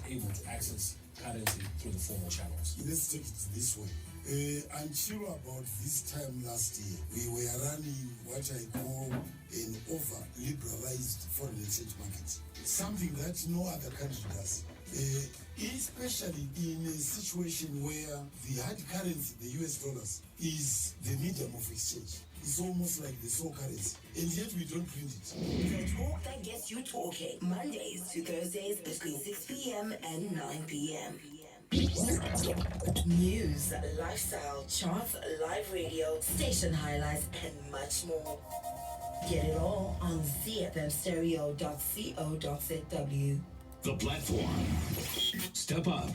able to access currency through the formal channels. Let's take it this way. Until about this time last year, we were running what I call an over-liberalized foreign exchange market, something that no other country does. Especially in a situation where the hard currency, the US dollars, is the medium of exchange. It's almost like the sole currency, and yet we don't print it. The talk that gets you talking, Mondays to Thursdays between 6 p.m. and 9 p.m. News, lifestyle, charts, live radio, station highlights, and much more. Get it all on zfmstereo.co.zw. The platform. Step up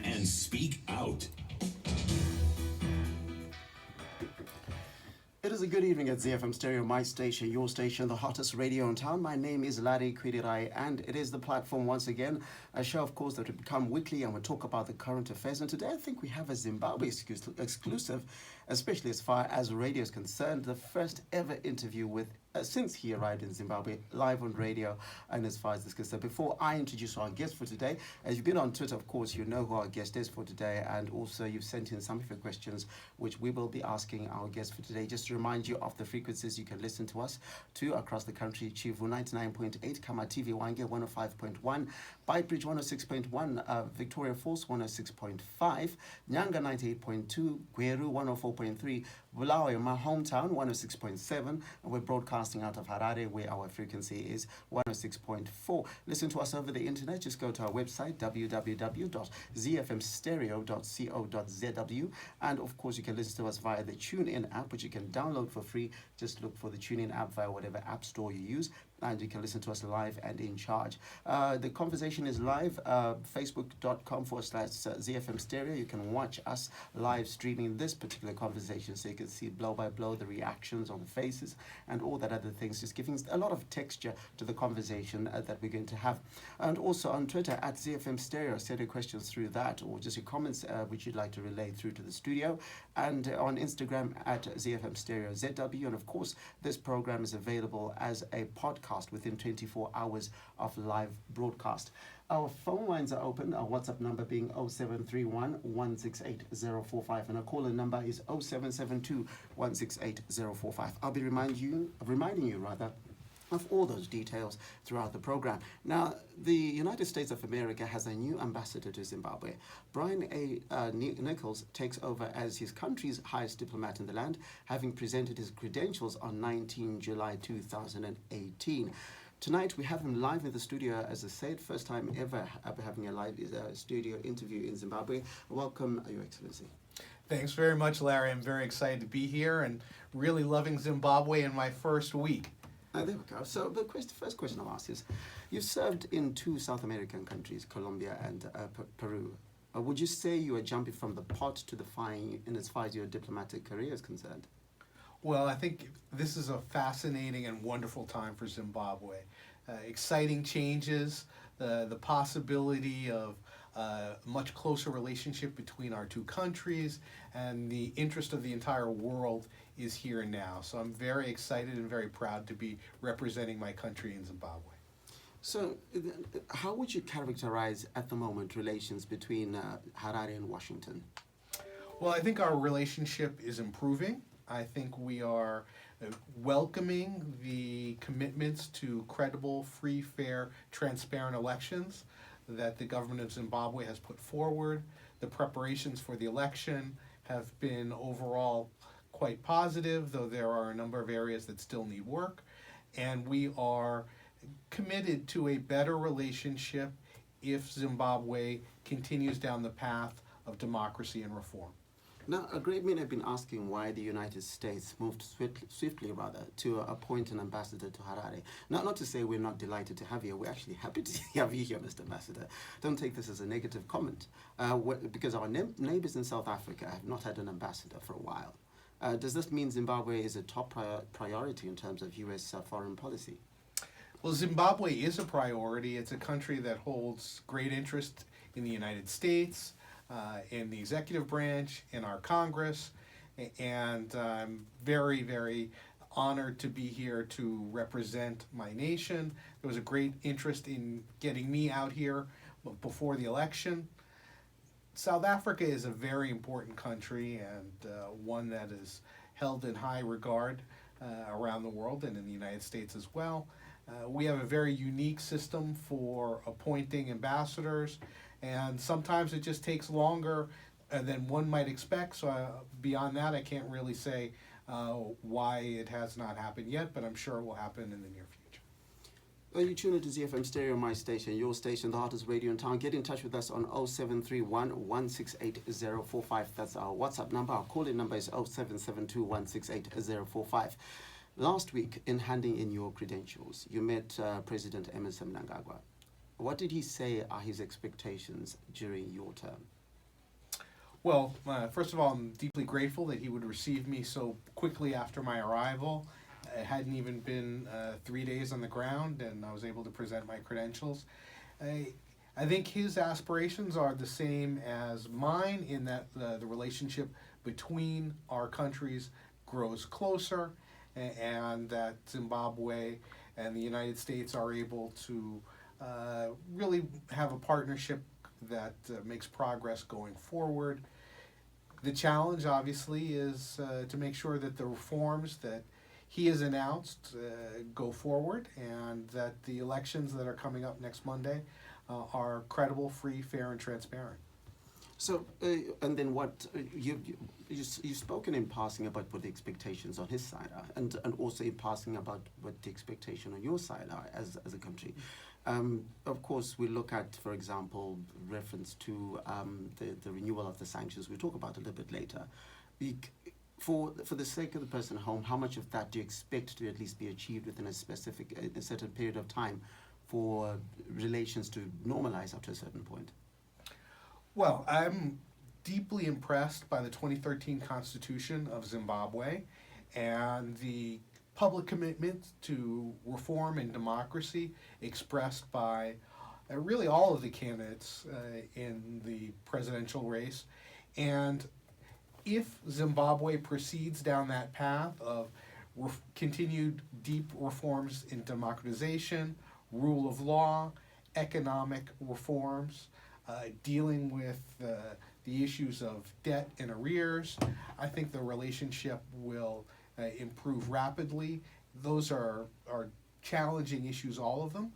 and speak out. It is a good evening at ZiFM Stereo, my station, your station, the hottest radio in town. My name is Larry Kwirirayi, and it is the platform once again, a show, of course, that will become weekly, and we'll talk about the current affairs. And today I think we have a Zimbabwe exclusive, especially as far as radio is concerned, the first ever interview with since he arrived in Zimbabwe, live on radio, and as far as this is concerned. Before I introduce our guest for today, as you've been on Twitter, of course, you know who our guest is for today, and also you've sent in some of your questions, which we will be asking our guest for today. Just to remind you of the frequencies you can listen to us to across the country: Chivu 99.8, Kama TV Wange 105.1, Bytebridge 106.1, Victoria Falls 106.5, Nyanga 98.2, Gweru 104.3, Bulawayo, my hometown, 106.7, and we're broadcasting out of Harare, where our frequency is 106.4. Listen to us over the internet. Just go to our website, www.zfmstereo.co.zw, and of course you can listen to us via the TuneIn app, which you can download for free. Just look for the TuneIn app via whatever app store you use, and you can listen to us live and in charge. The conversation is live, facebook.com/ZFM Stereo. You can watch us live streaming this particular conversation, so you can see blow by blow the reactions on the faces and all that other things, just giving a lot of texture to the conversation that we're going to have. And also on Twitter at ZFM Stereo, send your questions through that, or just your comments which you'd like to relay through to the studio. And on Instagram at ZFM Stereo ZW. And of course, this program is available as a podcast within 24 hours of live broadcast. Our phone lines are open, our WhatsApp number being 0731 168 045, and our caller number is 0772 168 045. I'll be reminding you of all those details throughout the program. Now, the United States of America has a new ambassador to Zimbabwe. Brian Nichols takes over as his country's highest diplomat in the land, having presented his credentials on 19 July 2018. Tonight, we have him live in the studio, as I said, first time ever having a live studio interview in Zimbabwe. Welcome, Your Excellency. Thanks very much, Larry. I'm very excited to be here and really loving Zimbabwe in my first week. There we go. So the first question I'll ask is, you've served in two South American countries, Colombia and Peru. Would you say you are jumping from the pot to the frying in as far as your diplomatic career is concerned? Well, I think this is a fascinating and wonderful time for Zimbabwe. Exciting changes, the possibility of a much closer relationship between our two countries, and the interest of the entire world is here and now. So I'm very excited and very proud to be representing my country in Zimbabwe. So how would you characterize at the moment relations between Harare and Washington? Well, I think our relationship is improving. I think we are welcoming the commitments to credible, free, fair, transparent elections that the government of Zimbabwe has put forward. The preparations for the election have been overall quite positive, though there are a number of areas that still need work. And we are committed to a better relationship if Zimbabwe continues down the path of democracy and reform. Now, a great many have been asking why the United States moved swiftly to appoint an ambassador to Harare. Now, not to say we're not delighted to have you. We're actually happy to have you here, Mr. Ambassador. Don't take this as a negative comment, because our neighbors in South Africa have not had an ambassador for a while. Does this mean Zimbabwe is a top priority in terms of U.S. Foreign policy? Well, Zimbabwe is a priority. It's a country that holds great interest in the United States, in the executive branch, in our Congress, and I'm very, very honored to be here to represent my nation. There was a great interest in getting me out here before the election. South Africa is a very important country and one that is held in high regard around the world and in the United States as well. We have a very unique system for appointing ambassadors, and sometimes it just takes longer than one might expect. So beyond that, I can't really say why it has not happened yet, but I'm sure it will happen in the near future. Well, you tune into ZiFM Stereo, my station, your station, the hottest radio in town. Get in touch with us on 0731 168 045. That's our WhatsApp number. Our call-in number is 0772 168 045. Last week, in handing in your credentials, you met President Emmerson Mnangagwa. What did he say are his expectations during your term? Well, first of all, I'm deeply grateful that he would receive me so quickly after my arrival. It hadn't even been 3 days on the ground, and I was able to present my credentials. I think his aspirations are the same as mine in that the relationship between our countries grows closer, and that Zimbabwe and the United States are able to really have a partnership that makes progress going forward. The challenge, obviously, is to make sure that the reforms that he has announced go forward, and that the elections that are coming up next Monday are credible, free, fair, and transparent. So, and then what, you've spoken in passing about what the expectations on his side are, and also in passing about what the expectation on your side are as a country. Of course, we look at, for example, reference to the renewal of the sanctions. We'll talk about a little bit later. For the sake of the person at home, how much of that do you expect to at least be achieved within a certain period of time for relations to normalize up to a certain point? Well, I'm deeply impressed by the 2013 Constitution of Zimbabwe and the public commitment to reform and democracy expressed by really all of the candidates in the presidential race. And if Zimbabwe proceeds down that path of continued deep reforms in democratization, rule of law, economic reforms, dealing with the issues of debt and arrears, I think the relationship will improve rapidly. Those are challenging issues, all of them,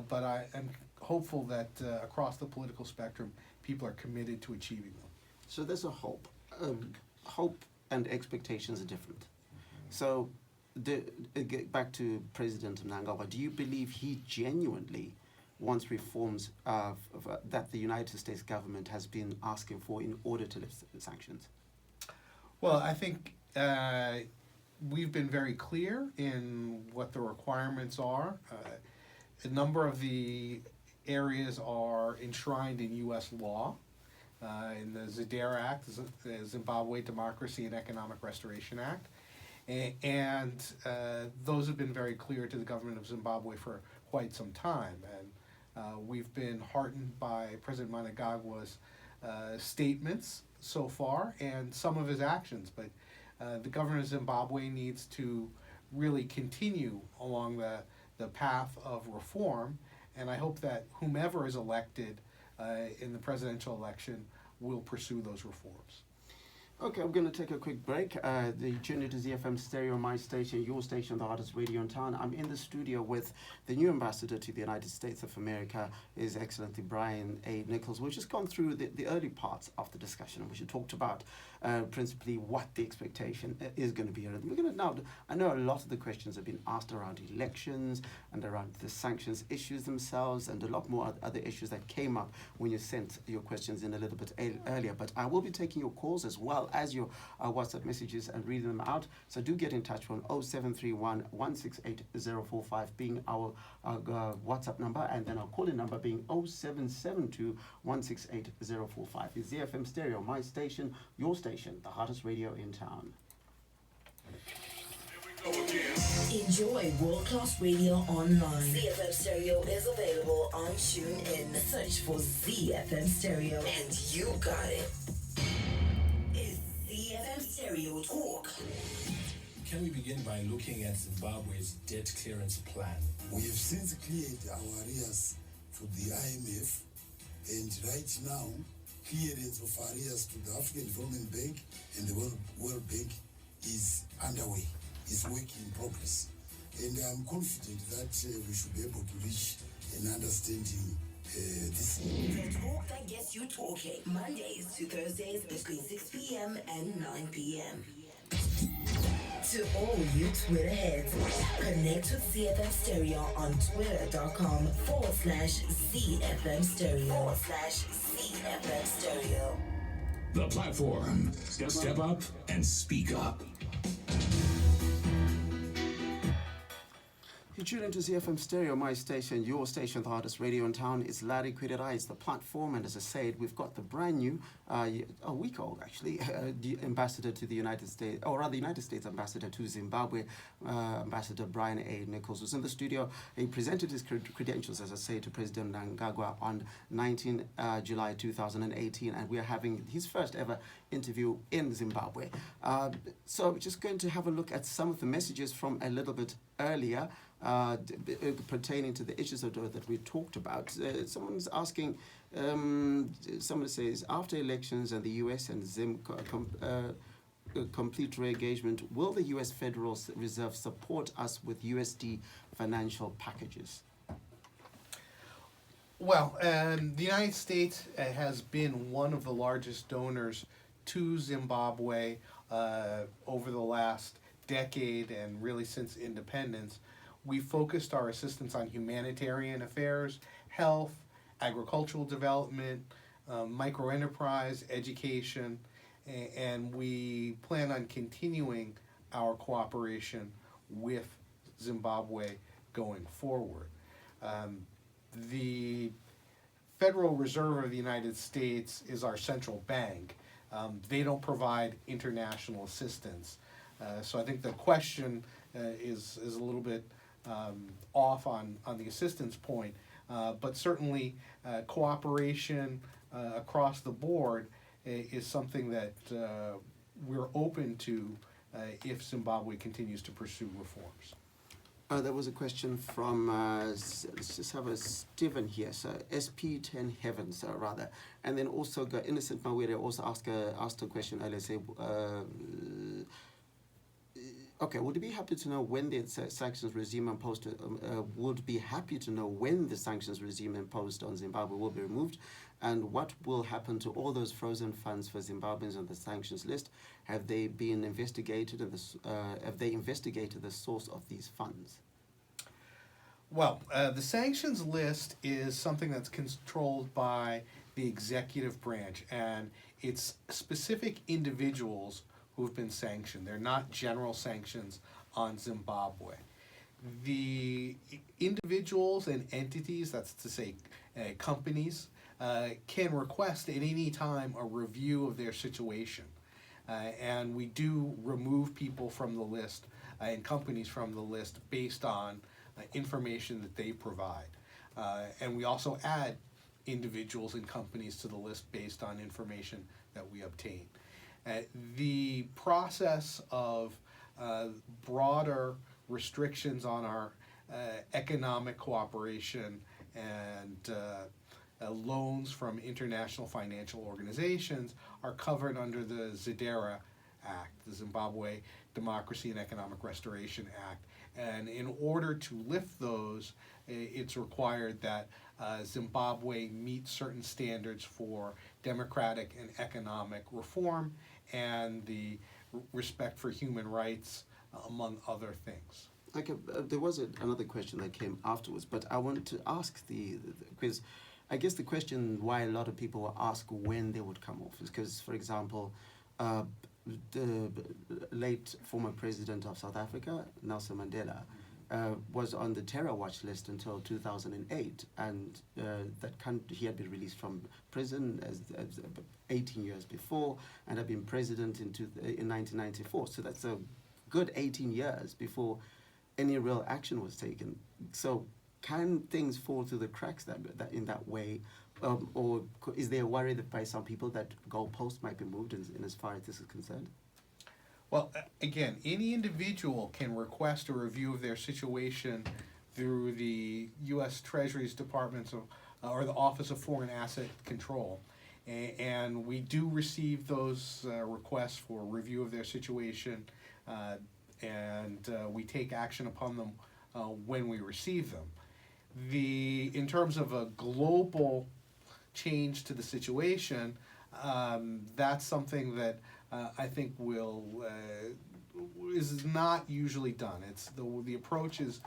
but I am hopeful that across the political spectrum, people are committed to achieving them. So there's a hope. Hope and expectations are different. So, get back to President Mnangagwa, do you believe he genuinely wants reforms that the United States government has been asking for in order to lift the sanctions? Well, I think we've been very clear in what the requirements are. A number of the areas are enshrined in U.S. law. In the ZDARE Act, the Zimbabwe Democracy and Economic Restoration Act. And those have been very clear to the government of Zimbabwe for quite some time. And we've been heartened by President Mnangagwa's statements so far and some of his actions. But the government of Zimbabwe needs to really continue along the path of reform. And I hope that whomever is elected in the presidential election will pursue those reforms. Okay, I'm going to take a quick break. The tune to ZiFM Stereo, my station, your station, the hottest radio in town. I'm in the studio with the new ambassador to the United States of America, His Excellency Brian A. Nichols. We've just gone through the early parts of the discussion, in which we talked about principally what the expectation is going to be. We're going to now, I know a lot of the questions have been asked around elections and around the sanctions issues themselves, and a lot more other issues that came up when you sent your questions in a little bit earlier. But I will be taking your calls as well as your WhatsApp messages and reading them out. So do get in touch on 0731 168 045 being our WhatsApp number, and then our call-in number being 0772 168 045. It's ZiFM Stereo, my station, your station, the hottest radio in town. Enjoy world-class radio online. ZiFM Stereo is available on TuneIn. Search for ZiFM Stereo and you got it. It's ZiFM Stereo Talk. can we begin by looking at Zimbabwe's debt clearance plan? We have since cleared our arrears to the IMF, and right now, clearance of arrears to the African Development Bank and the World Bank is underway, is work in progress. And I'm confident that we should be able to reach an understanding this year. The talk that gets you talking. Mondays to Thursdays between 6 p.m. and 9 p.m. To all you Twitter heads, connect with ZFM Stereo on twitter.com/ZFM Stereo /ZFM Stereo. The platform. Step up and speak up. You tune into ZiFM Stereo, my station, your station, the hardest radio in town. It's Larry Kwirirayi, it's the platform, and as I said, we've got the brand new, a week old actually, the ambassador to the United States, or rather United States ambassador to Zimbabwe, Ambassador Brian A. Nichols, was in the studio. He presented his credentials, as I say, to President Mnangagwa on 19 July 2018, and we are having his first ever interview in Zimbabwe. So we're just going to have a look at some of the messages from a little bit earlier, pertaining to the issues that we talked about. Someone's asking, someone says, after elections and the US and Zim complete re-engagement, will the US Federal Reserve support us with USD financial packages? Well, the United States has been one of the largest donors to Zimbabwe over the last decade and really since independence. We focused our assistance on humanitarian affairs, health, agricultural development, microenterprise, education, and we plan on continuing our cooperation with Zimbabwe going forward. The Federal Reserve of the United States is our central bank. They don't provide international assistance. So I think the question is a little bit off on the assistance point, but certainly cooperation across the board is something that we're open to if Zimbabwe continues to pursue reforms. There was a question from, let's just have a Stephen here, so SP10 Heavens, rather. And then also Innocent Mawere also asked a question earlier, say, okay, would you be happy to know when the sanctions regime imposed, would be happy to know when the sanctions regime imposed on Zimbabwe will be removed, and what will happen to all those frozen funds for Zimbabweans on the sanctions list? Have they been investigated, and have they investigated the source of these funds? Well, the sanctions list is something that's controlled by the executive branch, and it's specific individuals who have been sanctioned. They're not general sanctions on Zimbabwe. The individuals and entities, that's to say companies, can request at any time a review of their situation. And we do remove people from the list and companies from the list based on information that they provide. And we also add individuals and companies to the list based on information that we obtain. The process of broader restrictions on our economic cooperation and loans from international financial organizations are covered under the ZEDERA Act, the Zimbabwe Democracy and Economic Restoration Act. And in order to lift those, it's required that Zimbabwe meet certain standards for democratic and economic reform and the respect for human rights, among other things. Okay, there was another question that came afterwards, but I wanted to ask because I guess the question why a lot of people will ask when they would come off is because, for example, the late former president of South Africa, Nelson Mandela, was on the terror watch list until 2008, and he had been released from prison as 18 years before, and had been president in 1994. So that's a good 18 years before any real action was taken. So can things fall through the cracks that in that way, or is there a worry that by some people that goalposts might be moved in as far as this is concerned? Well, again, any individual can request a review of their situation through the U.S. Treasury's Departments of, or the Office of Foreign Asset Control. And we do receive those requests for review of their situation, and we take action upon them when we receive them. In terms of a global change to the situation, that's something that I think is not usually done. It's the approach is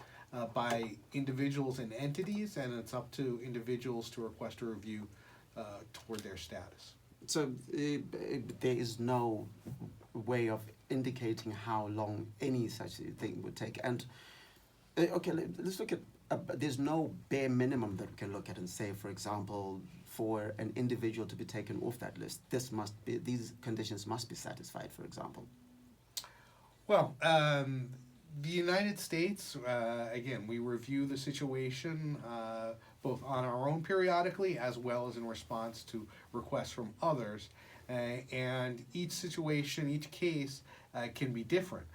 by individuals and entities, and it's up to individuals to request a review toward their status. So there is no way of indicating how long any such thing would take. And okay, let's look at. There's no bare minimum that we can look at and say, for example, for an individual to be taken off that list, these conditions must be satisfied, for example. Well, the United States, again, we review the situation both on our own periodically as well as in response to requests from others. And each situation, each case can be different.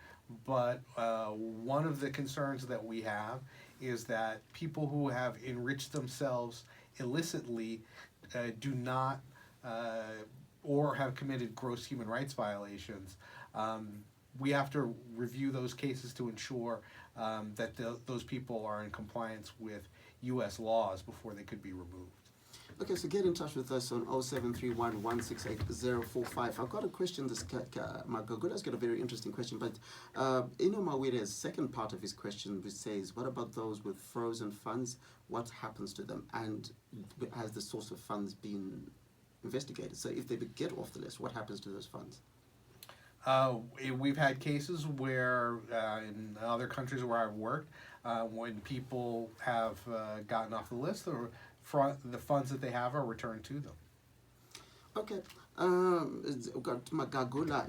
But one of the concerns that we have is that people who have enriched themselves illicitly do not or have committed gross human rights violations. We have to review those cases to ensure that those people are in compliance with U.S. laws before they could be removed. Okay, so get in touch with us on 0731 168 045. I've got a question. Magagula's got a very interesting question, but Ino Mawire's second part of his question, which says, what about those with frozen funds? What happens to them? And has the source of funds been investigated? So if they get off the list, what happens to those funds? We've had cases where, in other countries where I've worked, when people have gotten off the list, the funds that they have are returned to them. Okay. Got Magagula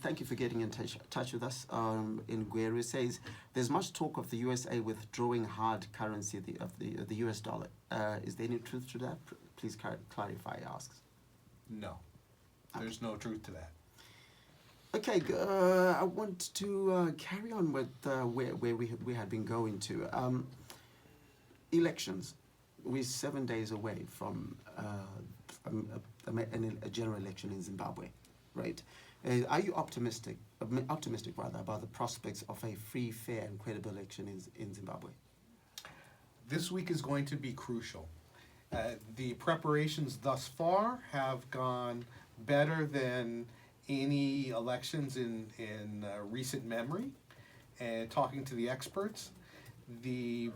thank you for getting in touch with us. In Guerrero says there's much talk of the USA withdrawing hard currency of the US dollar. Is there any truth to that? Please clarify, asks. No, there's no truth to that. Okay, I want to carry on with where we had been going to. Elections. We're 7 days away from a general election in Zimbabwe, right? Are you optimistic rather, about the prospects of a free, fair, and credible election in Zimbabwe? This week is going to be crucial. The preparations thus far have gone better than any elections in recent memory. And talking to the experts, the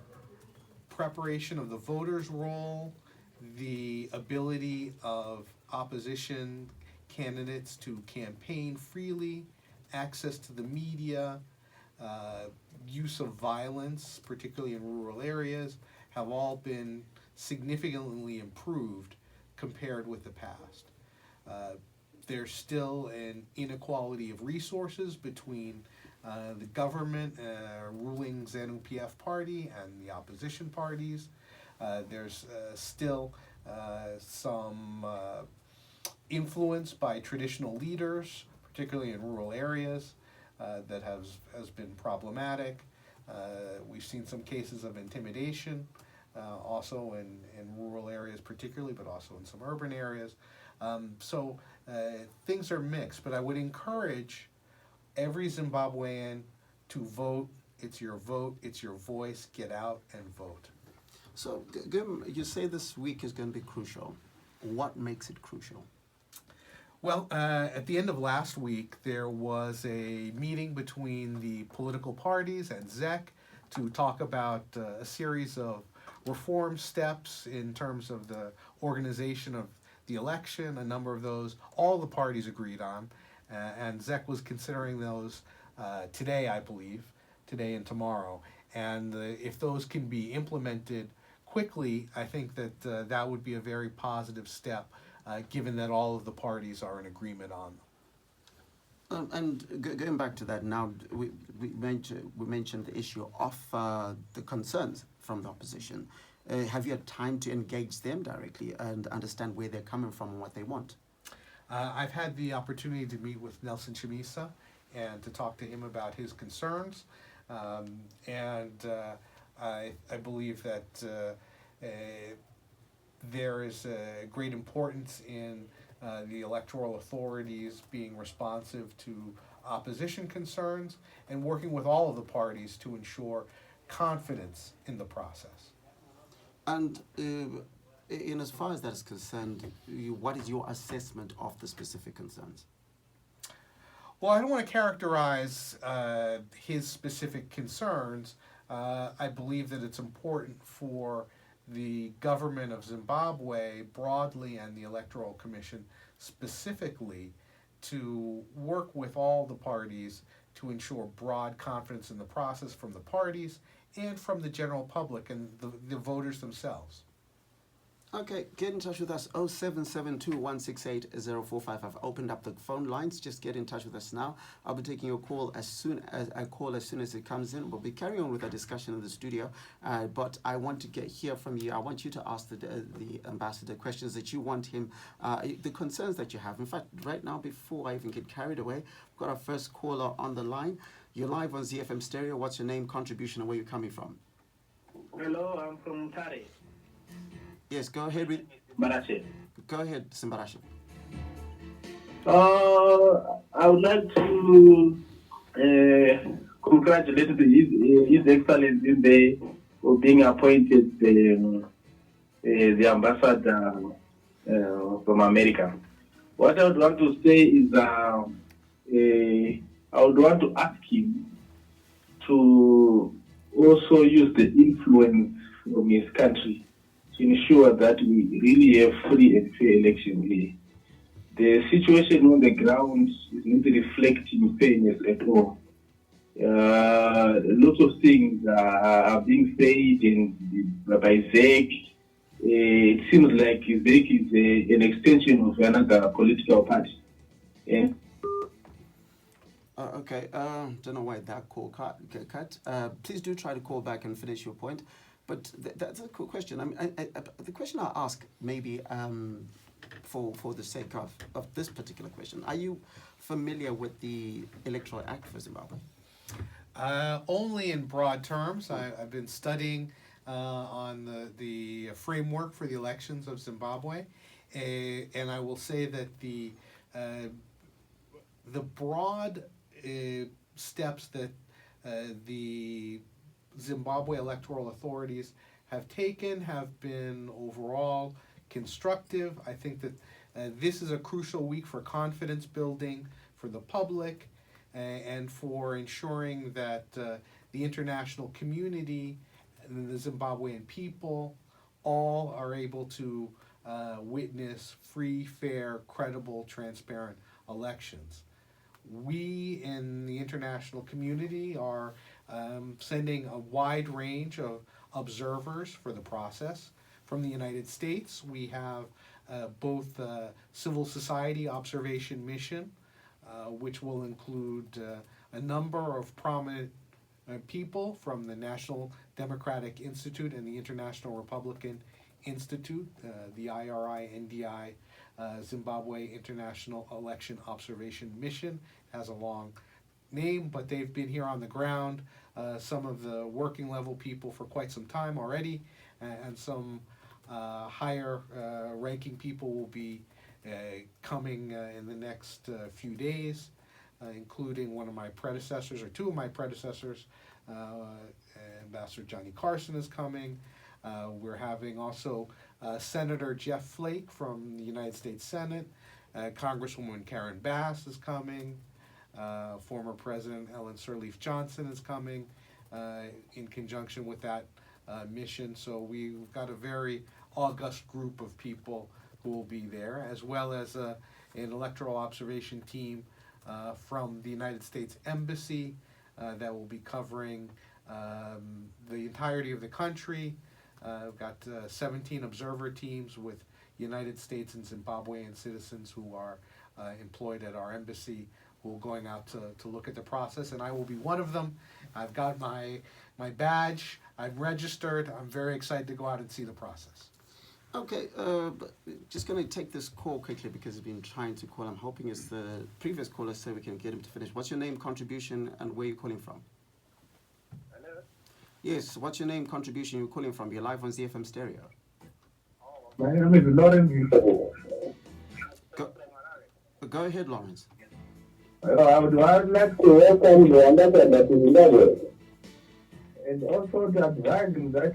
preparation of the voters' roll, the ability of opposition candidates to campaign freely, access to the media, use of violence, particularly in rural areas, have all been significantly improved compared with the past. There's still an inequality of resources between the government, ruling ZANU-PF party and the opposition parties. There's still some influence by traditional leaders, particularly in rural areas, that has been problematic. We've seen some cases of intimidation, also in rural areas particularly, but also in some urban areas. So things are mixed, but I would encourage every Zimbabwean to vote. It's your vote, it's your voice. Get out and vote. So, you say this week is going to be crucial. What makes it crucial? Well, at the end of last week, there was a meeting between the political parties and ZEC to talk about a series of reform steps in terms of the organization of the election. A number of those, all the parties agreed on, and ZEC was considering those today, I believe, today and tomorrow. And if those can be implemented quickly, I think that that would be a very positive step, given that all of the parties are in agreement on them. And going back to that now, we mentioned the issue of the concerns from the opposition. Have you had time to engage them directly and understand where they're coming from and what they want? I've had the opportunity to meet with Nelson Chamisa. and to talk to him about his concerns. I believe that there is a great importance in the electoral authorities being responsive to opposition concerns and working with all of the parties to ensure confidence in the process. And in as far as that is concerned, what is your assessment of the specific concerns? Well, I don't want to characterize his specific concerns. I believe that it's important for the government of Zimbabwe broadly and the Electoral Commission specifically to work with all the parties to ensure broad confidence in the process from the parties and from the general public and the voters themselves. Okay, get in touch with us, 0772-168-045. I've opened up the phone lines. Just get in touch with us now. I'll be taking your call as soon as it comes in. We'll be carrying on with our discussion in the studio, but I want to hear from you. I want you to ask the ambassador questions that you want him, the concerns that you have. In fact, right now, before I even get carried away, we've got our first caller on the line. You're live on ZiFM Stereo. What's your name, contribution, and where you're coming from? Hello, I'm from Tare. Yes, go ahead with. Barache. Go ahead, Simbarashi. I would like to congratulate His Excellency Day for being appointed the ambassador from America. What I would want to say is I would want to ask him to also use the influence from his country to ensure that we really have free and fair elections here. The situation on the ground is not reflecting fairness at all. Lots of things are being said by ZEC. It seems like ZEC is an extension of another political party. Yeah. Okay, don't know why that call cut. Please do try to call back and finish your point. But that's a cool question. I mean, the question I'll ask, maybe for the sake of this particular question, are you familiar with the Electoral Act for Zimbabwe? Only in broad terms. I've been studying on the framework for the elections of Zimbabwe, and I will say that the broad steps that the Zimbabwe electoral authorities have taken have been overall constructive. I think that this is a crucial week for confidence building for the public and for ensuring that the international community and the Zimbabwean people all are able to witness free, fair, credible, transparent elections. We in the international community are sending a wide range of observers for the process. From the United States, we have both civil society observation mission, which will include a number of prominent people from the National Democratic Institute and the International Republican Institute, the IRI-NDI Zimbabwe International Election Observation Mission. Has a long name, but they've been here on the ground, some of the working level people for quite some time already, and some higher ranking people will be coming in the next few days, including one of my predecessors, or two of my predecessors. Ambassador Johnny Carson is coming. We're having also Senator Jeff Flake from the United States Senate. Congresswoman Karen Bass is coming. Former President Ellen Sirleaf Johnson is coming in conjunction with that mission. So we've got a very august group of people who will be there, as well as an electoral observation team from the United States Embassy that will be covering the entirety of the country. We've got 17 observer teams with United States and Zimbabwean citizens who are employed at our embassy, who are going out to look at the process, and I will be one of them. I've got my badge, I'm registered, I'm very excited to go out and see the process. Okay, but just going to take this call quickly because he's been trying to call. I'm hoping it's the previous caller so we can get him to finish. What's your name, contribution, and where are you calling from? Hello? Yes, what's your name, contribution, you're calling from? You're live on ZiFM Stereo. My name is Lauren. Go, go ahead, Lawrence. I would like to welcome the ambassador to Zimbabwe and also to advise him that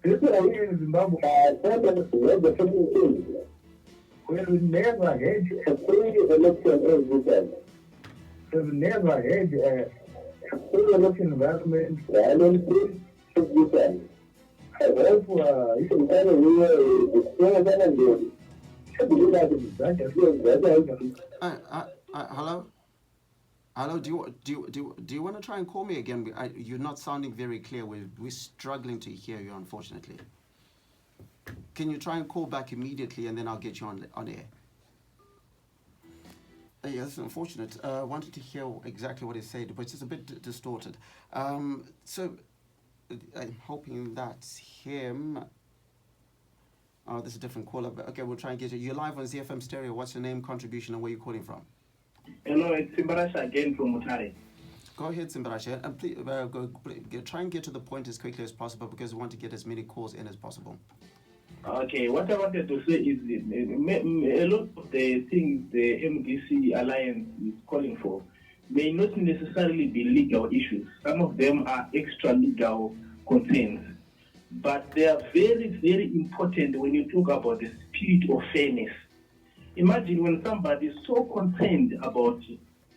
people here in Zimbabwe are sentenced to make the same thing. We never had a free election every time. We've never had a free election environment. I don't think every time. I hope you can tell me where the president and Hello? Hello, do you want to try and call me again? You're not sounding very clear. We're struggling to hear you, unfortunately. Can you try and call back immediately, and then I'll get you on air? Yeah, that's unfortunate. I wanted to hear exactly what he said, but it's a bit distorted. So I'm hoping that's him. Oh, this is a different caller. But okay, we'll try and get you. You're live on ZiFM Stereo. What's your name, contribution, and where are you calling from? Hello, it's Simbarasha again from Mutare. Go ahead, Simbarasha, and please try and get to the point as quickly as possible because we want to get as many calls in as possible. Okay, what I wanted to say is a lot of the things the MDC Alliance is calling for may not necessarily be legal issues. Some of them are extra legal concerns, but they are very, very important when you talk about the spirit of fairness. Imagine when somebody is so concerned about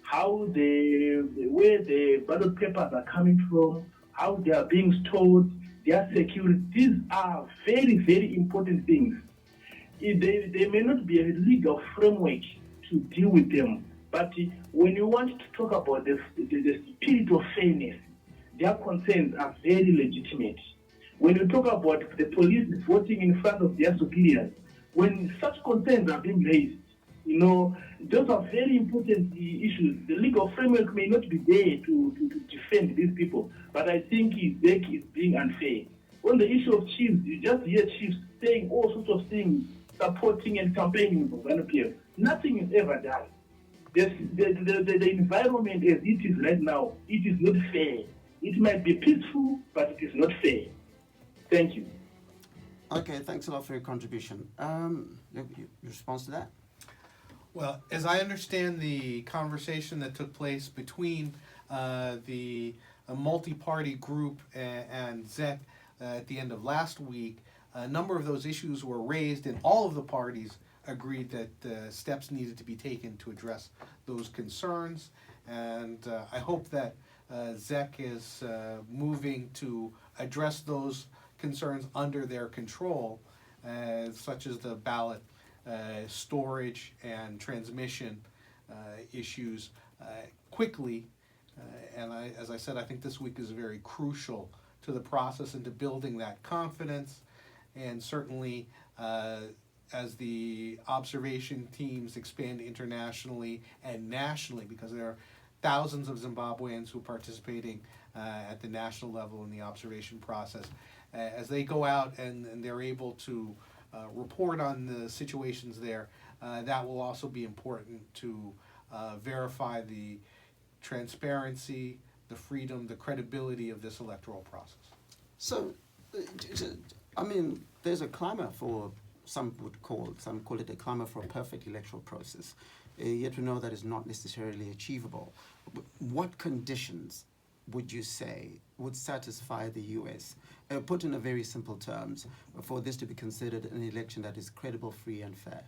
how where the ballot papers are coming from, how they are being stored, their security. These are very, very important things. They may not be a legal framework to deal with them, but when you want to talk about the spirit of fairness, their concerns are very legitimate. When you talk about the police voting in front of their superiors, when such concerns are being raised, those are very important issues. The legal framework may not be there to defend these people, but I think ZEC is being unfair. On the issue of chiefs, you just hear chiefs saying all sorts of things, supporting and campaigning for ZANU-PF. Nothing is ever done. The environment as it is right now, it is not fair. It might be peaceful, but it is not fair. Thank you. Okay, thanks a lot for your contribution. Your response to that? Well, as I understand the conversation that took place between the multi-party group and ZEC at the end of last week, a number of those issues were raised, and all of the parties agreed that steps needed to be taken to address those concerns. And I hope that ZEC is moving to address those concerns under their control, such as the ballot storage and transmission issues quickly. And as I said, I think this week is very crucial to the process and to building that confidence. And certainly, as the observation teams expand internationally and nationally, because there are thousands of Zimbabweans who are participating at the national level in the observation process, as they go out and they're able to report on the situations there, that will also be important to verify the transparency, the freedom, the credibility of this electoral process. So, I mean, there's a clamor for, some call it a clamor for a perfect electoral process, yet we know that is not necessarily achievable. What conditions would you say would satisfy the U.S., put in a very simple terms, for this to be considered an election that is credible, free, and fair?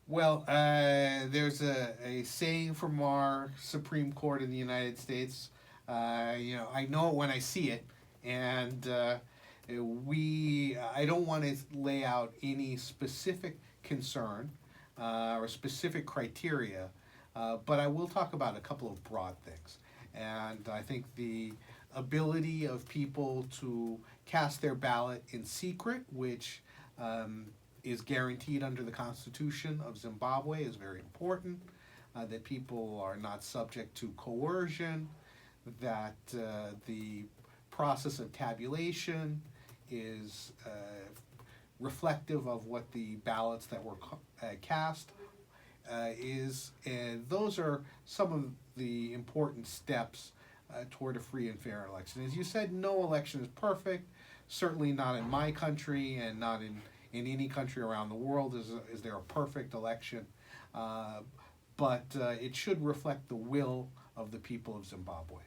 Well, there's a saying from our Supreme Court in the United States. I know it when I see it, and I don't want to lay out any specific concern or specific criteria, but I will talk about a couple of broad things. And I think the ability of people to cast their ballot in secret, which is guaranteed under the Constitution of Zimbabwe, is very important. That people are not subject to coercion, that the process of tabulation is reflective of what the ballots that were cast is, and those are some of the important steps toward a free and fair election. As you said, no election is perfect. Certainly not in my country, and not in any country around the world is there a perfect election. But it should reflect the will of the people of Zimbabwe.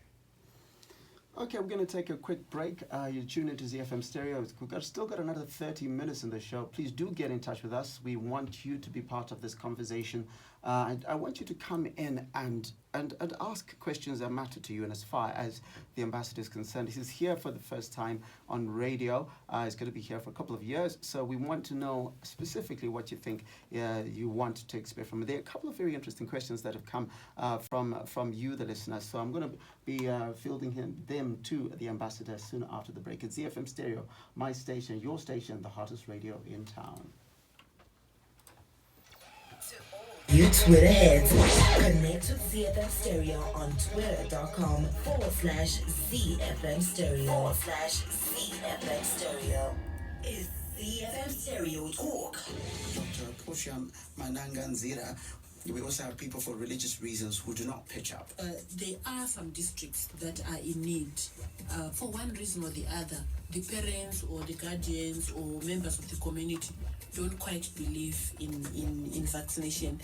Okay, we're going to take a quick break. You tune into ZiFM Stereo. We've still got another 30 minutes in the show. Please do get in touch with us. We want you to be part of this conversation. I want you to come in and ask questions that matter to you. And as far as the ambassador is concerned, he's here for the first time on radio. He's going to be here for a couple of years. So we want to know specifically what you think you want to expect from him. There are a couple of very interesting questions that have come from you, the listeners. So I'm going to be fielding them to the ambassador soon after the break. It's ZiFM Stereo, my station, your station, the hottest radio in town. You Twitter heads. Connect with ZiFM Stereo on twitter.com/ZiFM Stereo /ZiFM Stereo. Is ZiFM Stereo talk. Dr. Posham Mananganzira, we also have people for religious reasons who do not pitch up. There are some districts that are in need. For one reason or the other, the parents or the guardians or members of the community don't quite believe in vaccination.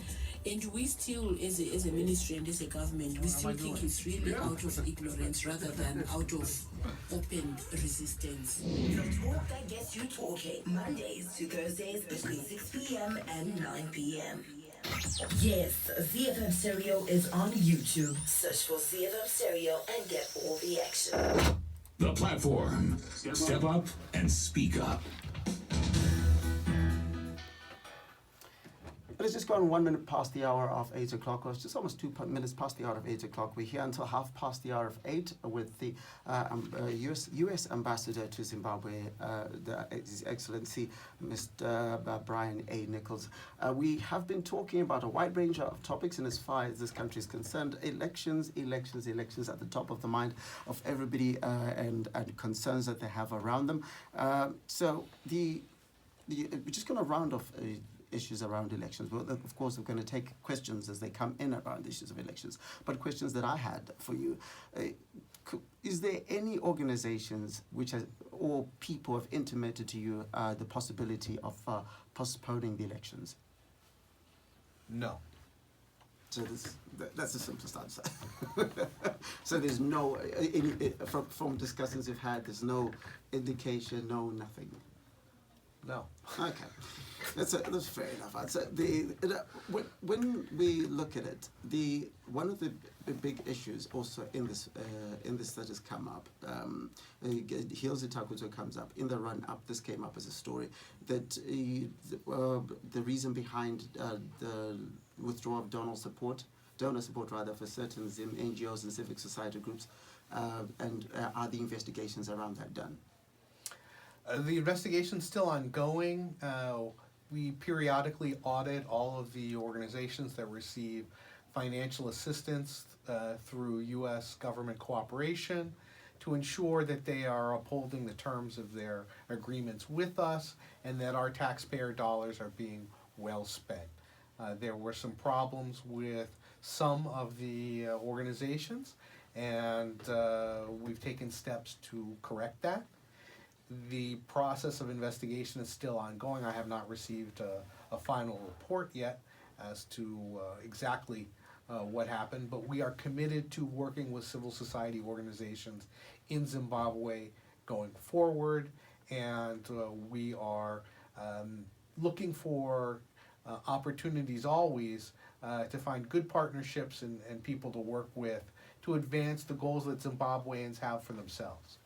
And we still, as a ministry and as a government, we still think it's really out of ignorance rather than out of open resistance. The talk that gets you talking. Mondays to Thursdays between 6 p.m. and 9 p.m. Yes, ZiFM Stereo is on YouTube. Search for ZiFM Stereo and get all the action. The platform. Step up and speak up. It's just gone 1 minute past the hour of 8 o'clock, or it's just almost 2 minutes past the hour of 8 o'clock. We're here until half past the hour of 8 with the US Ambassador to Zimbabwe, His Excellency Mr. Brian A. Nichols. We have been talking about a wide range of topics, and as far as this country is concerned, elections at the top of the mind of everybody, and concerns that they have around them. So we're just going to round off issues around elections. Well, of course, we're going to take questions as they come in around issues of elections. But questions that I had for you, is there any organizations or people have intimated to you the possibility of postponing the elections? No. So that's the simplest answer. So there's no, from discussions you've had, there's no indication, no nothing. No. Okay, that's fair enough. I'd say when we look at it, one of the big issues also in this that has come up, Hills Itakuto comes up in the run up. This came up as a story that the reason behind the withdrawal of donor support for certain NGOs and civic society groups, and are the investigations around that done? The investigation's still ongoing. We periodically audit all of the organizations that receive financial assistance through U.S. government cooperation to ensure that they are upholding the terms of their agreements with us and that our taxpayer dollars are being well spent. There were some problems with some of the organizations, and we've taken steps to correct that. The process of investigation is still ongoing. I have not received a final report yet as to exactly what happened, but we are committed to working with civil society organizations in Zimbabwe going forward, and we are looking for opportunities always to find good partnerships and people to work with to advance the goals that Zimbabweans have for themselves.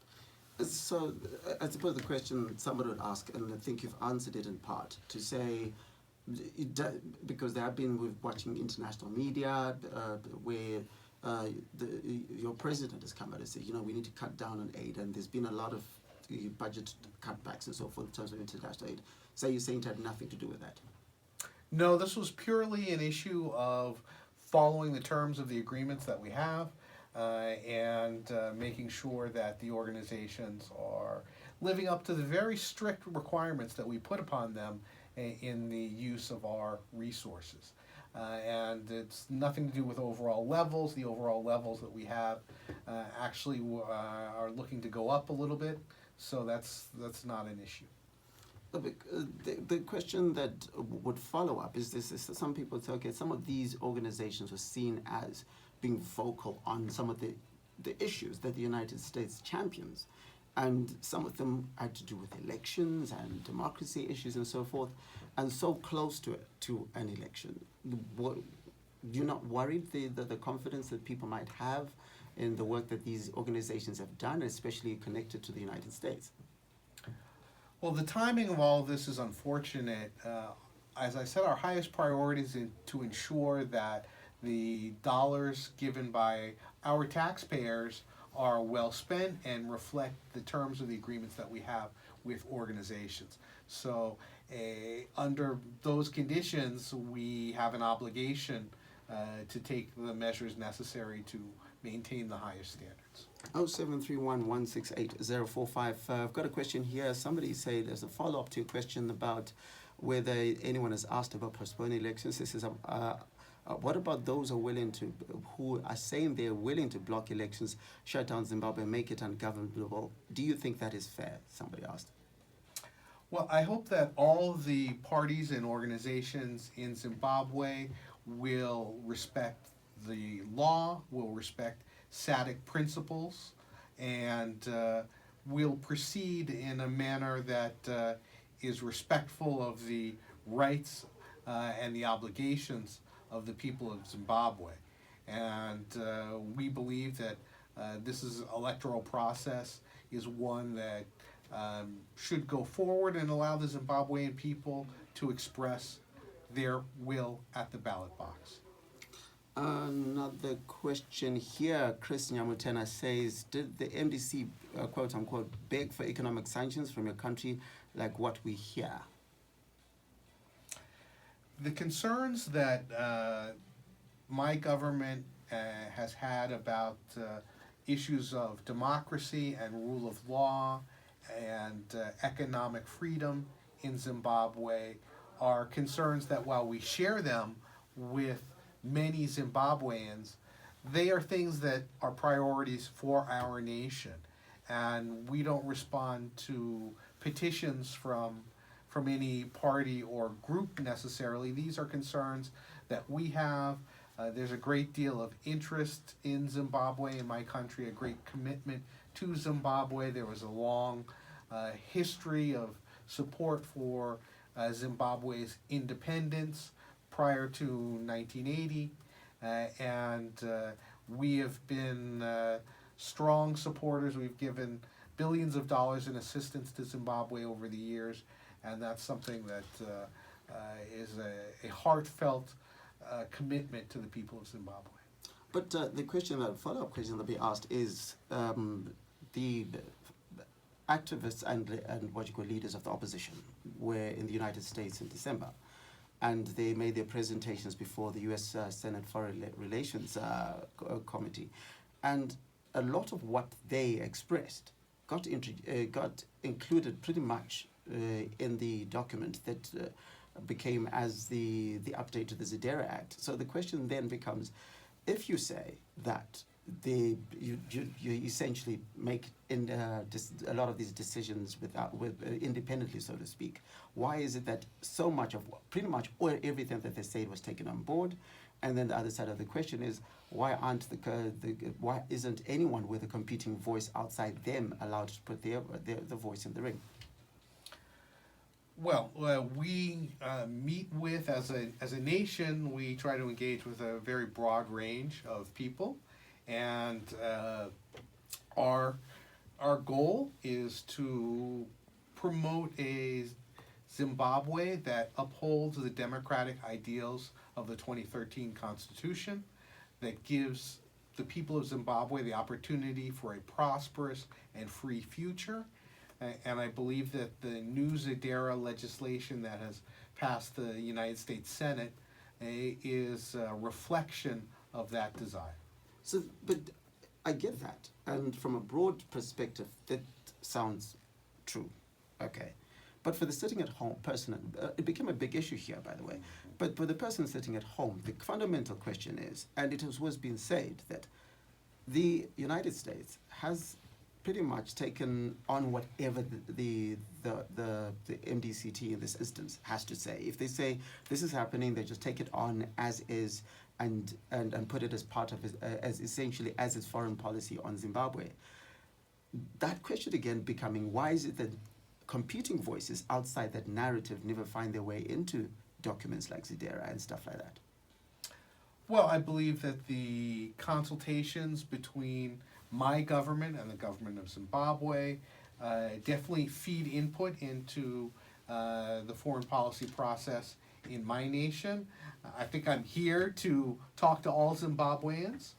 So I suppose the question someone would ask, and I think you've answered it in part, to say, because they have been watching international media where your president has come out and said, we need to cut down on aid, and there's been a lot of budget cutbacks and so forth in terms of international aid. So you're saying it had nothing to do with that? No, this was purely an issue of following the terms of the agreements that we have, and making sure that the organizations are living up to the very strict requirements that we put upon them in the use of our resources. And it's nothing to do with overall levels. The overall levels that we have actually are looking to go up a little bit, so that's not an issue. The question that would follow up is this: is that some people say, okay, some of these organizations were seen as being vocal on some of the issues that the United States champions, and some of them had to do with elections and democracy issues and so forth, and so close to an election. You're not worried the confidence that people might have in the work that these organizations have done, especially connected to the United States? Well, the timing of all of this is unfortunate. As I said, our highest priority is to ensure that the dollars given by our taxpayers are well spent and reflect the terms of the agreements that we have with organizations. So under those conditions, we have an obligation to take the measures necessary to maintain the highest standards. 0731-168-045. I've got a question here. Somebody said there's a follow-up to a question about whether anyone has asked about postponing elections. This is what about those who are saying they're willing to block elections, shut down Zimbabwe, make it ungovernable? Do you think that is fair? Somebody asked. Well, I hope that all the parties and organizations in Zimbabwe will respect the law, will respect SADC principles, and will proceed in a manner that is respectful of the rights and the obligations of the people of Zimbabwe. And we believe that this electoral process is one that should go forward and allow the Zimbabwean people to express their will at the ballot box. Another question here. Chris Nyamutena says, did the MDC, quote unquote, beg for economic sanctions from your country like what we hear? The concerns that my government has had about issues of democracy and rule of law and economic freedom in Zimbabwe are concerns that, while we share them with many Zimbabweans, they are things that are priorities for our nation, and we don't respond to petitions from any party or group necessarily. These are concerns that we have. There's a great deal of interest in Zimbabwe, in my country, a great commitment to Zimbabwe. There was a long history of support for Zimbabwe's independence prior to 1980, and we have been strong supporters. We've given billions of dollars in assistance to Zimbabwe over the years, and that's something that is a heartfelt commitment to the people of Zimbabwe. But the follow-up question that we asked is the activists and what you call leaders of the opposition were in the United States in December, and they made their presentations before the U.S. Senate Foreign Relations Committee, and a lot of what they expressed got included pretty much in the document that became as the update to the Zidera Act. So the question then becomes, if you say that you essentially make a lot of these decisions independently, so to speak, why is it that so much of pretty much everything that they said was taken on board? And then the other side of the question is, why isn't anyone with a competing voice outside them allowed to put their voice in the ring? Well, we meet with, as a nation, we try to engage with a very broad range of people, and our goal is to promote a Zimbabwe that upholds the democratic ideals of the 2013 Constitution, that gives the people of Zimbabwe the opportunity for a prosperous and free future. And I believe that the new Zidera legislation that has passed the United States Senate is a reflection of that desire. So, but I get that. And from a broad perspective, that sounds True. Okay. But for the sitting at home person, it became a big issue here, by the way. But for the person sitting at home, the fundamental question is, and it has always been said, that the United States has pretty much taken on whatever the MDCT in this instance has to say. If they say this is happening, they just take it on as is and put it as part of as essentially as its foreign policy on Zimbabwe. That question again becoming, why is it that competing voices outside that narrative never find their way into documents like ZIDERA and stuff like that? Well, I believe that the consultations between my government and the government of Zimbabwe definitely feed input into the foreign policy process in my nation. I think I'm here to talk to all Zimbabweans,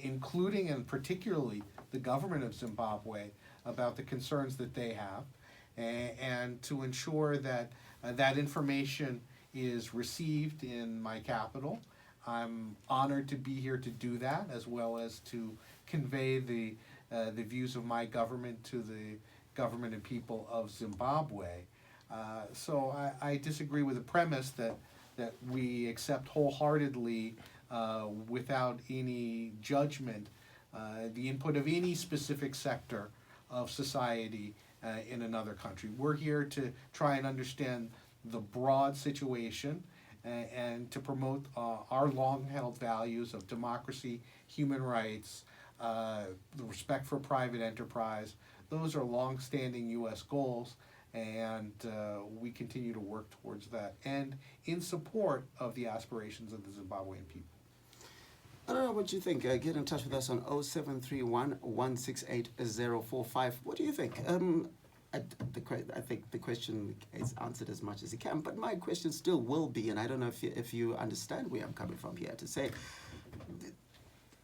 including and particularly the government of Zimbabwe, about the concerns that they have, and to ensure that that information is received in my capital. I'm honored to be here to do that, as well as to convey the views of my government to the government and people of Zimbabwe. So I disagree with the premise that we accept wholeheartedly, without any judgment, the input of any specific sector of society in another country. We're here to try and understand the broad situation and to promote our long-held values of democracy, human rights, the respect for private enterprise. Those are long-standing U.S. goals, and we continue to work towards that and in support of the aspirations of the Zimbabwean people. I don't know what you think. Get in touch with us on 0731 168 045. What do you think? I think the question is answered as much as it can, but my question still will be, and I don't know if you understand where I'm coming from here, to say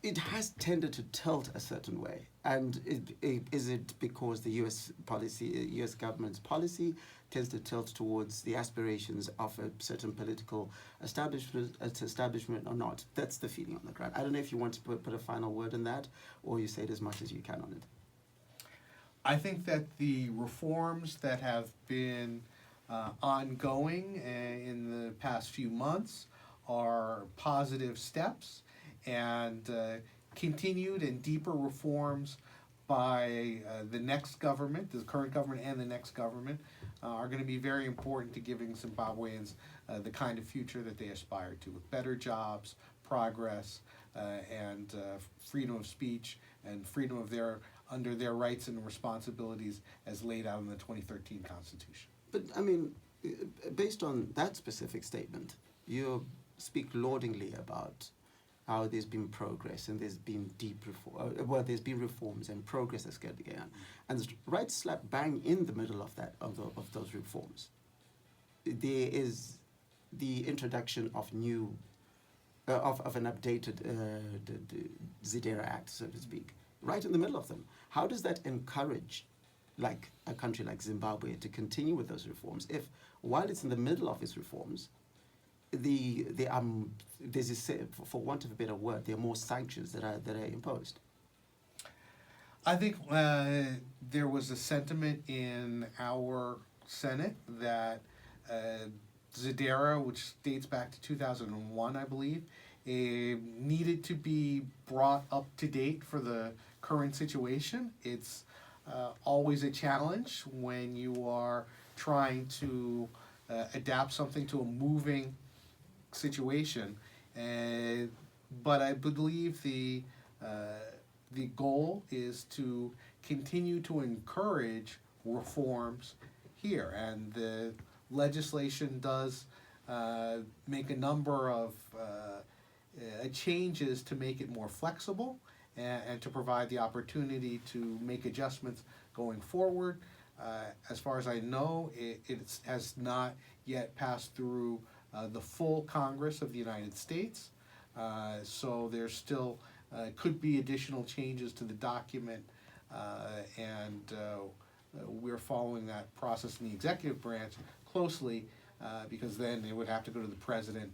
it has tended to tilt a certain way. And is it because the U.S. government's policy tends to tilt towards the aspirations of a certain political establishment or not? That's the feeling on the ground. I don't know if you want to put a final word on that, or you say it as much as you can on it. I think that the reforms that have been ongoing in the past few months are positive steps, and continued and deeper reforms by the next government, the current government and the next government, are going to be very important to giving Zimbabweans the kind of future that they aspire to, with better jobs, progress, and freedom of speech and freedom of under their rights and responsibilities as laid out in the 2013 Constitution. But, I mean, based on that specific statement, you speak laudingly about how there's been progress and there's been deep reform. There's been reforms and progress that's going on, and right slap bang in the middle of that of those reforms, there is the introduction of new of an updated ZIDERA Act, so to speak, right in the middle of them. How does that encourage, like, a country like Zimbabwe to continue with those reforms if, while it's in the middle of its reforms, there's for want of a better word, there are more sanctions that are imposed? I think there was a sentiment in our Senate that ZIDERA, which dates back to 2001, I believe, needed to be brought up to date for the current situation. It's always a challenge when you are trying to adapt something to a moving situation, but I believe the goal is to continue to encourage reforms here, and the legislation does make a number of changes to make it more flexible and to provide the opportunity to make adjustments going forward. As far as I know, it has not yet passed through the full Congress of the United States, so there still could be additional changes to the document, and we're following that process in the executive branch closely, because then it would have to go to the president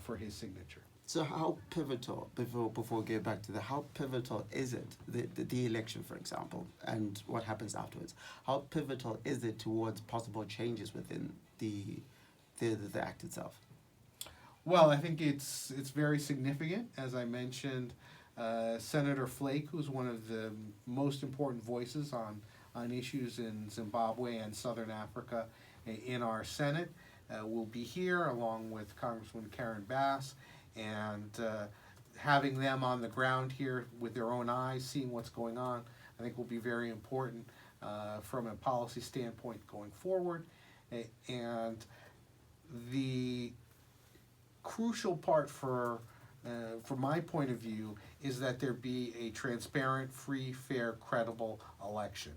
for his signature. So how pivotal, before we get back to how pivotal is it, the election, for example, and what happens afterwards? How pivotal is it towards possible changes within the act itself? Well, I think it's very significant. As I mentioned, Senator Flake, who's one of the most important voices on issues in Zimbabwe and Southern Africa in our Senate, will be here along with Congresswoman Karen Bass, and having them on the ground here with their own eyes, seeing what's going on, I think will be very important from a policy standpoint going forward. And the crucial part from my point of view is that there be a transparent, free, fair, credible election.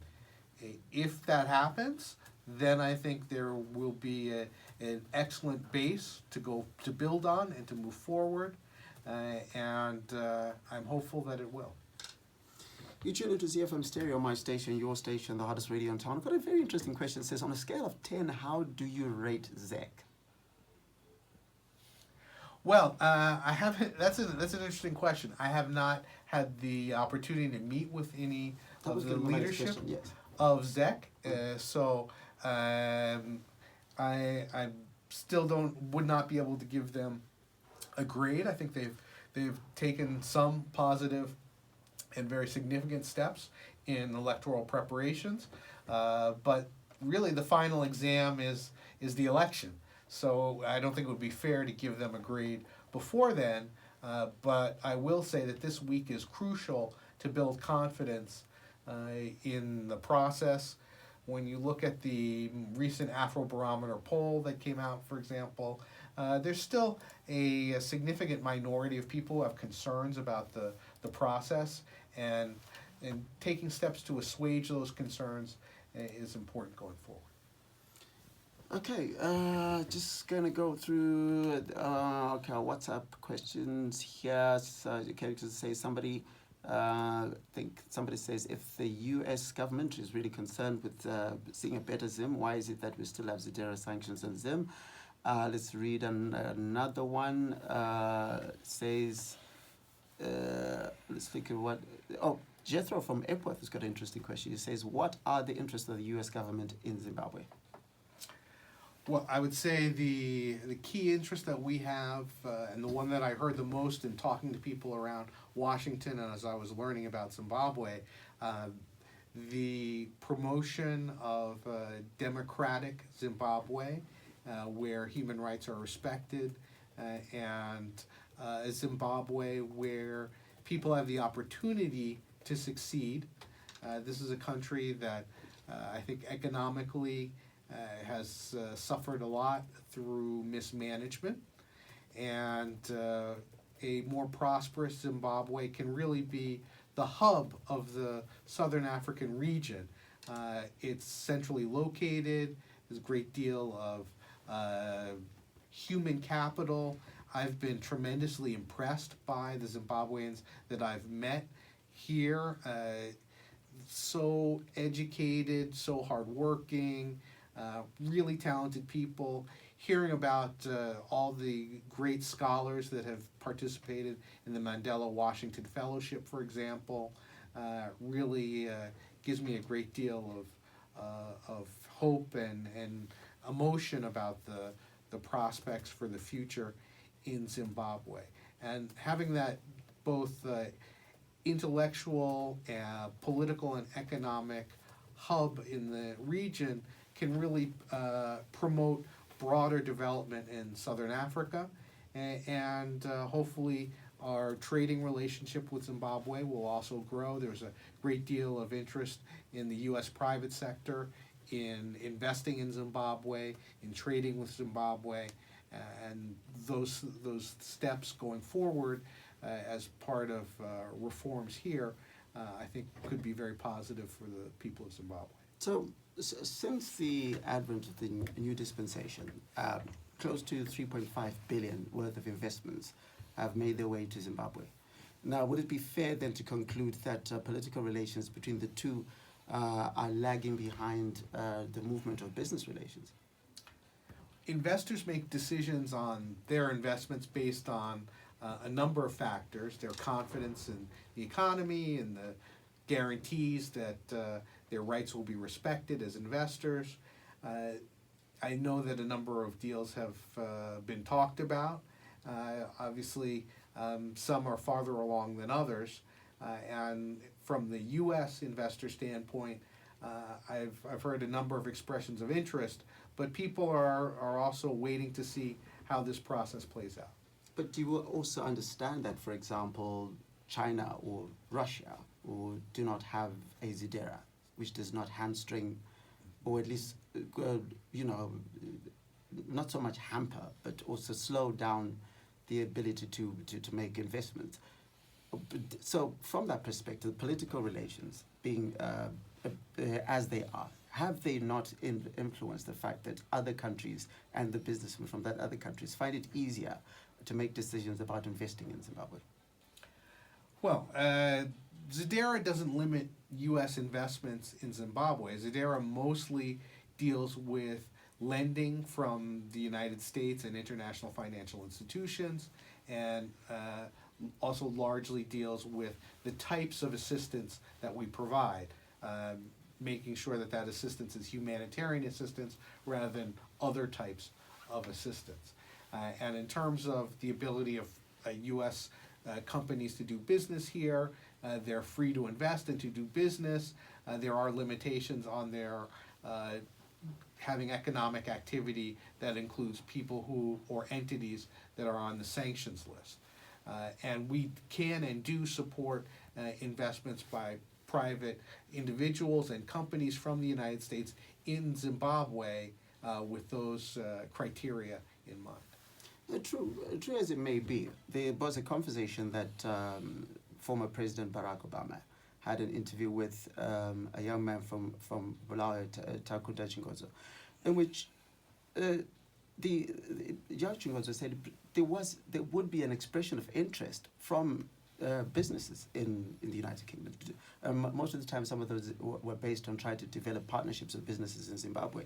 If that happens, then I think there will be an excellent base to build on and to move forward, and I'm hopeful that it will. You tune into ZiFM Stereo, my station, your station, the hottest radio in town. I've got a very interesting question. It says, on a scale of 10, how do you rate ZEC? Well, I haven't. That's an interesting question. I have not had the opportunity to meet with any of the leadership of ZEC, so I still would not be able to give them a grade. I think they've taken some positive and very significant steps in electoral preparations, but really the final exam is the election. So I don't think it would be fair to give them a grade before then, but I will say that this week is crucial to build confidence in the process. When you look at the recent Afrobarometer poll that came out, for example, there's still a significant minority of people who have concerns about the process, and taking steps to assuage those concerns is important going forward. Okay, just gonna go through WhatsApp questions here. So the characters say somebody says, if the U.S. government is really concerned with seeing a better Zim, why is it that we still have Zidera sanctions on Zim? Let's read another one. Says, let's think of what. Oh, Jethro from Epworth has got an interesting question. He says, what are the interests of the U.S. government in Zimbabwe? Well, I would say the key interest that we have, and the one that I heard the most in talking to people around Washington and as I was learning about Zimbabwe, the promotion of democratic Zimbabwe, where human rights are respected, and a Zimbabwe where people have the opportunity to succeed. This is a country that I think economically has suffered a lot through mismanagement, and a more prosperous Zimbabwe can really be the hub of the Southern African region. It's centrally located. There's a great deal of human capital. I've been tremendously impressed by the Zimbabweans that I've met here. So educated, so hardworking, really talented people. Hearing about all the great scholars that have participated in the Mandela Washington Fellowship, for example, really gives me a great deal of hope and emotion about the prospects for the future in Zimbabwe. And having that both intellectual, political, and economic hub in the region can really promote broader development in Southern Africa, and hopefully our trading relationship with Zimbabwe will also grow. There's a great deal of interest in the U.S. private sector in investing in Zimbabwe, in trading with Zimbabwe, and those steps going forward as part of reforms here, I think could be very positive for the people of Zimbabwe. So, since the advent of the new dispensation, close to 3.5 billion worth of investments have made their way to Zimbabwe. Now, would it be fair then to conclude that political relations between the two are lagging behind the movement of business relations? Investors make decisions on their investments based on a number of factors: their confidence in the economy and the guarantees that their rights will be respected as investors. I know that a number of deals have been talked about. Obviously, some are farther along than others. And from the U.S. investor standpoint, I've heard a number of expressions of interest, but people are also waiting to see how this process plays out. But do you also understand that, for example, China or Russia or do not have a ZIDERA, which does not hamstring, or at least, not so much hamper, but also slow down the ability to make investments. So from that perspective, political relations being as they are, have they not influenced the fact that other countries and the businessmen from that other countries find it easier to make decisions about investing in Zimbabwe? Well, ZIDERA doesn't limit U.S. investments in Zimbabwe. ZIDERA mostly deals with lending from the United States and international financial institutions, and also largely deals with the types of assistance that we provide, making sure that that assistance is humanitarian assistance rather than other types of assistance. And in terms of the ability of U.S. Companies to do business here, they're free to invest and to do business. There are limitations on their having economic activity that includes people who or entities that are on the sanctions list. And we can and do support investments by private individuals and companies from the United States in Zimbabwe with those criteria in mind. True as it may be, there was a conversation that former President Barack Obama had an interview with a young man from Bulawayo, Takuda Chingozo, in which the young Chingozo said there would be an expression of interest from businesses in the United Kingdom. Most of the time, some of those were based on trying to develop partnerships with businesses in Zimbabwe.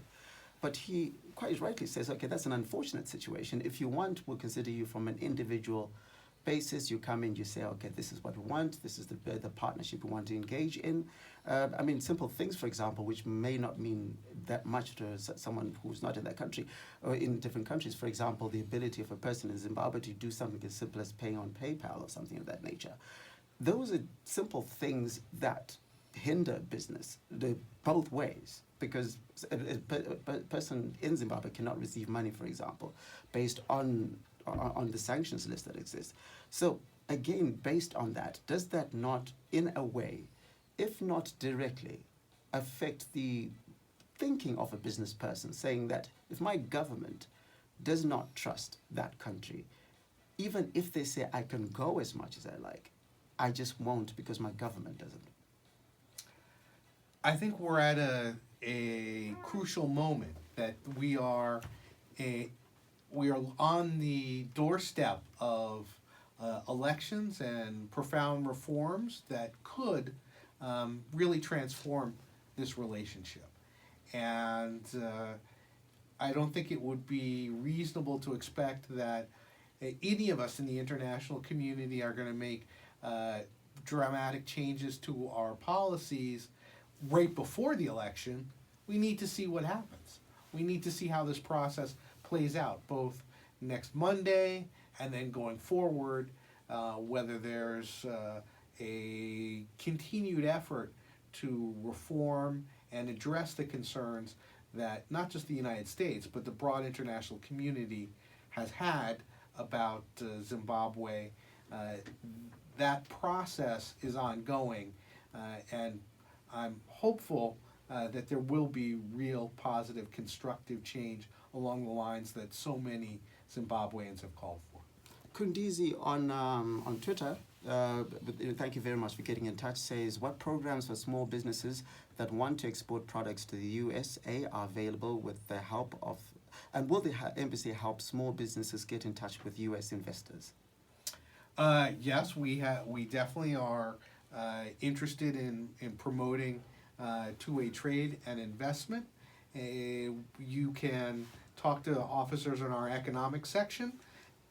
But he quite rightly says, okay, that's an unfortunate situation. If you want, we'll consider you from an individual basis. You come in, you say, okay, this is what we want. This is the partnership we want to engage in. Simple things, for example, which may not mean that much to someone who's not in that country or in different countries. For example, the ability of a person in Zimbabwe to do something as simple as paying on PayPal or something of that nature. Those are simple things that hinder business both ways, because a person in Zimbabwe cannot receive money, for example, based on the sanctions list that exists. So again, based on that, does that not, in a way, if not directly, affect the thinking of a business person, saying that if my government does not trust that country, even if they say I can go as much as I like, I just won't because my government doesn't? I think we're at a crucial moment that we are on the doorstep of elections and profound reforms that could really transform this relationship. And I don't think it would be reasonable to expect that any of us in the international community are going to make dramatic changes to our policies right before the election. We need to see what happens. We need to see how this process plays out, both next Monday and then going forward, whether there's a continued effort to reform and address the concerns that not just the United States, but the broad international community has had about Zimbabwe. That process is ongoing, and I'm hopeful that there will be real positive, constructive change along the lines that so many Zimbabweans have called for. Kundizi on Twitter, thank you very much for getting in touch, says, what programs for small businesses that want to export products to the USA are available with the help of, and will the embassy help small businesses get in touch with US investors? Yes, we definitely are interested in promoting two-way trade and investment. You can talk to officers in our economic section,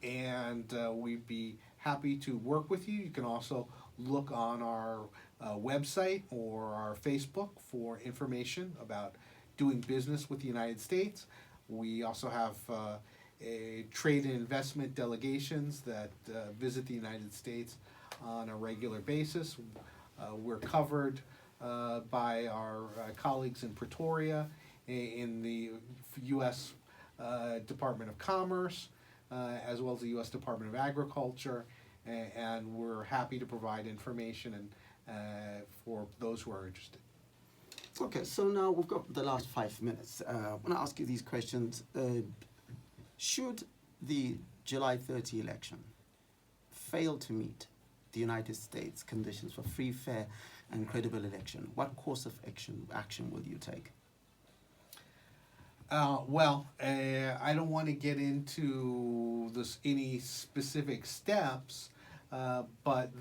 and we'd be happy to work with you. You can also look on our website or our Facebook for information about doing business with the United States. We also have a trade and investment delegations that visit the United States on a regular basis. We're covered by our colleagues in Pretoria, in the U.S. Department of Commerce, as well as the U.S. Department of Agriculture, and we're happy to provide information and for those who are interested. Okay, so now we've got the last 5 minutes. I want to ask you these questions. Should the July 30 election fail to meet the United States conditions for free, fair, and credible election, what course of action will you take? I don't want to get into any specific steps, but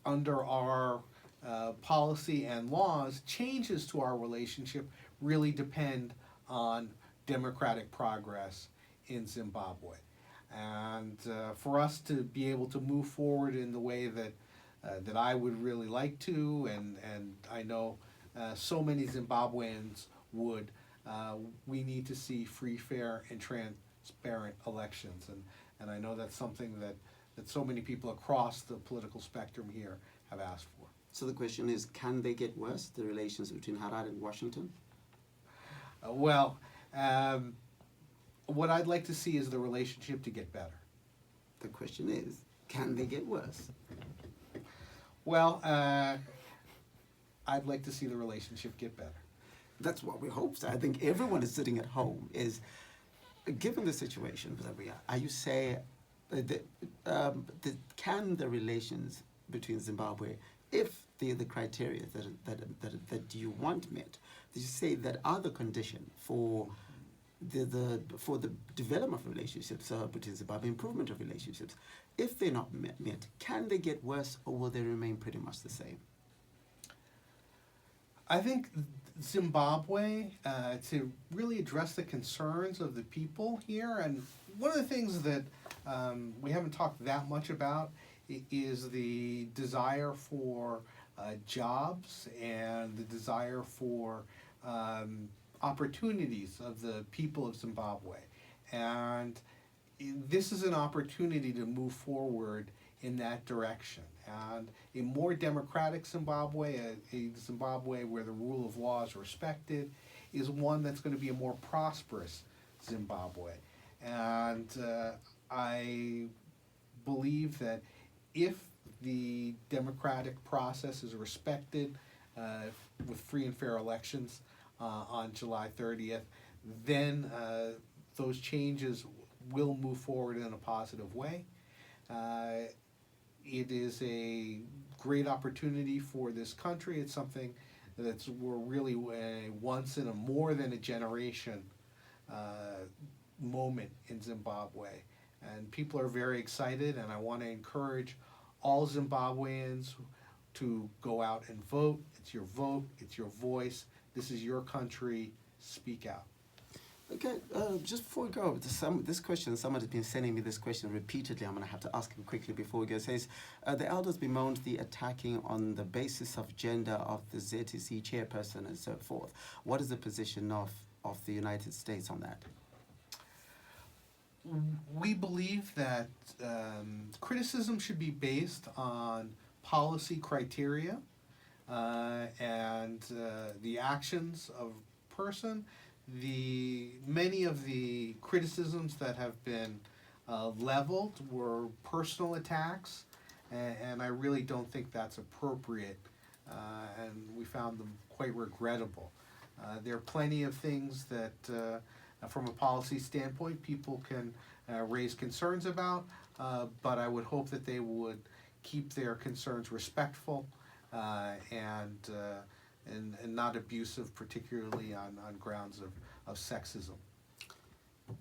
under our policy and laws, changes to our relationship really depend on democratic progress in Zimbabwe. And for us to be able to move forward in the way that I would really like to, and I know so many Zimbabweans would, we need to see free, fair, and transparent elections. And I know that's something that so many people across the political spectrum here have asked for. So the question is, can they get worse, the relations between Harare and Washington? What I'd like to see is the relationship to get better. The question is, can they get worse? I'd like to see the relationship get better. That's what we hope. So I think everyone is sitting at home is, given the situation that we are you say, can the relations between Zimbabwe, if the criteria that you want met, did you say that are the condition for the development of relationships between Zimbabwe, improvement of relationships, if they're not met, can they get worse or will they remain pretty much the same? I think Zimbabwe, to really address the concerns of the people here, and one of the things that we haven't talked that much about is the desire for jobs and the desire for opportunities of the people of Zimbabwe. And this is an opportunity to move forward in that direction. And a more democratic Zimbabwe, a Zimbabwe where the rule of law is respected, is one that's going to be a more prosperous Zimbabwe. And I believe that if the democratic process is respected with free and fair elections on July 30th, then those changes will move forward in a positive way. It is a great opportunity for this country. It's something we're really once in a more than a generation moment in Zimbabwe. And people are very excited, and I want to encourage all Zimbabweans to go out and vote. It's your vote, it's your voice. This is your country. Speak out. Okay, just before we go, this question, someone has been sending me this question repeatedly. I'm going to have to ask him quickly before we go. It says, the elders bemoaned the attacking on the basis of gender of the ZTC chairperson and so forth. What is the position of the United States on that? We believe that criticism should be based on policy criteria and the actions of a person. Many of the criticisms that have been leveled were personal attacks, and I really don't think that's appropriate, and we found them quite regrettable. There are plenty of things that, from a policy standpoint, people can raise concerns about, but I would hope that they would keep their concerns respectful and not abusive, particularly on grounds of sexism.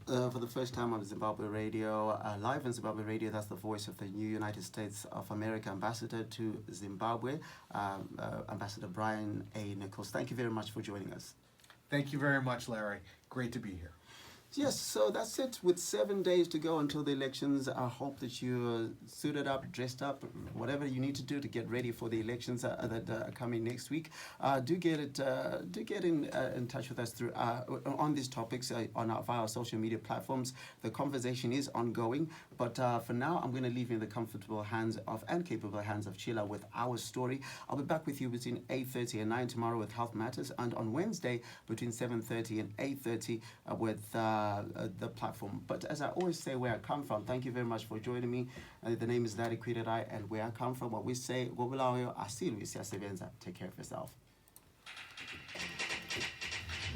For the first time on Zimbabwe Radio, live on Zimbabwe Radio, that's the voice of the new United States of America ambassador to Zimbabwe, Ambassador Brian A. Nichols. Thank you very much for joining us. Thank you very much, Larry. Great to be here. Yes, so that's it. With 7 days to go until the elections, I hope that you're suited up, dressed up, whatever you need to do to get ready for the elections that are coming next week. Do get in touch with us through on these topics via our social media platforms. The conversation is ongoing, but for now, I'm going to leave you in the comfortable hands of and capable hands of Sheila with our story. I'll be back with you between 8:30 and 9 tomorrow with Health Matters, and on Wednesday between 7:30 and 8:30 with the platform. But as I always say, where I come from, thank you very much for joining me. The name is Larry Kwirirayi, and where I come from, what we say, take care of yourself.